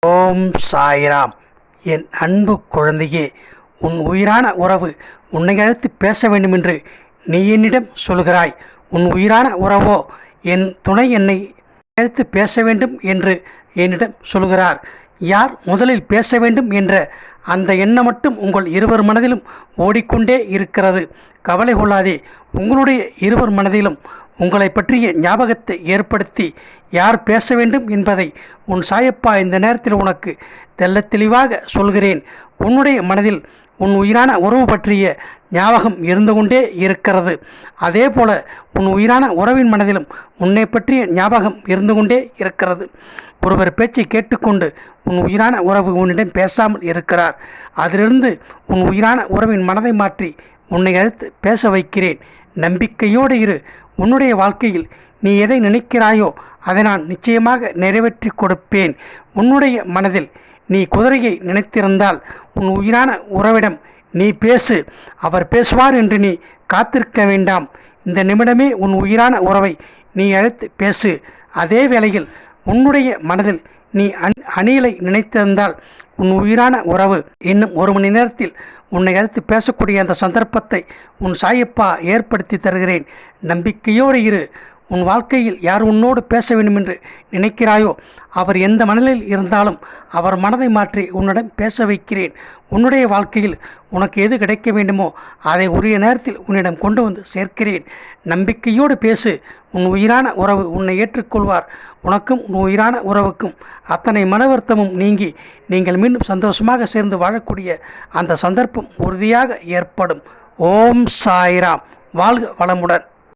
ஓம் சாய்ராம். என் அன்பு குழந்தையே, உன் உயிரான உறவு உன்னை அழைத்து பேச வேண்டுமென்று நீ என்னிடம் சொல்கிறாய். உன் உயிரான உறவோ என் துணை என்னை அழைத்து பேச வேண்டும் என்று என்னிடம் சொல்கிறார். யார் முதலில் பேச வேண்டும் என்ற அந்த எண்ணம் மட்டும் உங்கள் இருவர் மனதிலும் ஓடிக்கொண்டே இருக்கிறது. கவலை கொள்ளாதே. உங்களுடைய இருவர் மனதிலும் உங்களை பற்றிய ஞாபகத்தை ஏற்படுத்தி யார் பேச வேண்டும் என்பதை உன் சாயப்பா இந்த நேரத்தில் உனக்கு தெள்ளத் தெளிவாக சொல்கிறேன். உன்னுடைய மனதில் உன் உயிரான உறவு பற்றிய ஞாபகம் இருந்து கொண்டே இருக்கிறது. அதே போல உன் உயிரான உறவின் மனதிலும் உன்னை பற்றிய ஞாபகம் இருந்து கொண்டே இருக்கிறது. ஒருவர் பேச்சை கேட்டுக்கொண்டு உன் உயிரான உறவு உன்னிடம் பேசாமல் இருக்கிறார். அதிலிருந்து உன் உயிரான உறவின் மனதை மாற்றி உன்னை அழைத்து பேச வைக்கிறேன். நம்பிக்கையோடு இரு. உன்னுடைய வாழ்க்கையில் நீ எதை நினைக்கிறாயோ அதை நான் நிச்சயமாக நிறைவேற்றி கொடுப்பேன். உன்னுடைய மனதில் நீ குதிரையை நினைத்திருந்தால் உன் உயிரான உறவிடம் நீ பேசு. அவர் பேசுவார் என்று நீ காத்திருக்க வேண்டாம். இந்த நிமிடமே உன் உயிரான உறவை நீ அழைத்து பேசு. அதே வேளையில் உன்னுடைய மனதில் நீ அணிலை நினைத்திருந்தால் உன் உயிரான உறவு இன்னும் 1 மணி நேரத்தில் உன்னை அழைத்து பேசக்கூடிய அந்த சந்தர்ப்பத்தை உன் சாயப்பா ஏற்படுத்தி தருகிறேன். நம்பிக்கையோடு இரு. உன் வாழ்க்கையில் யார் உன்னோடு பேச வேண்டும் என்று நினைக்கிறாயோ அவர் எந்த மனதில் இருந்தாலும் அவர் மனதை மாற்றி உன்னிடம் பேச வைக்கிறேன். உன்னுடைய வாழ்க்கையில் உனக்கு எது கிடைக்க வேண்டுமோ அதை உரிய நேரத்தில் உன்னிடம் கொண்டு வந்து சேர்க்கிறேன். நம்பிக்கையோடு பேசு. உன் உயிரான உறவு உன்னை ஏற்றுக்கொள்வார். உனக்கும் உன் உயிரான உறவுக்கும் அத்தனை மன வருத்தமும் நீங்கி நீங்கள் மீண்டும் சந்தோஷமாக சேர்ந்து வாழக்கூடிய அந்த சந்தர்ப்பம் உறுதியாக ஏற்படும். ஓம் சாய்ராம். வாழ்க வளமுடன்.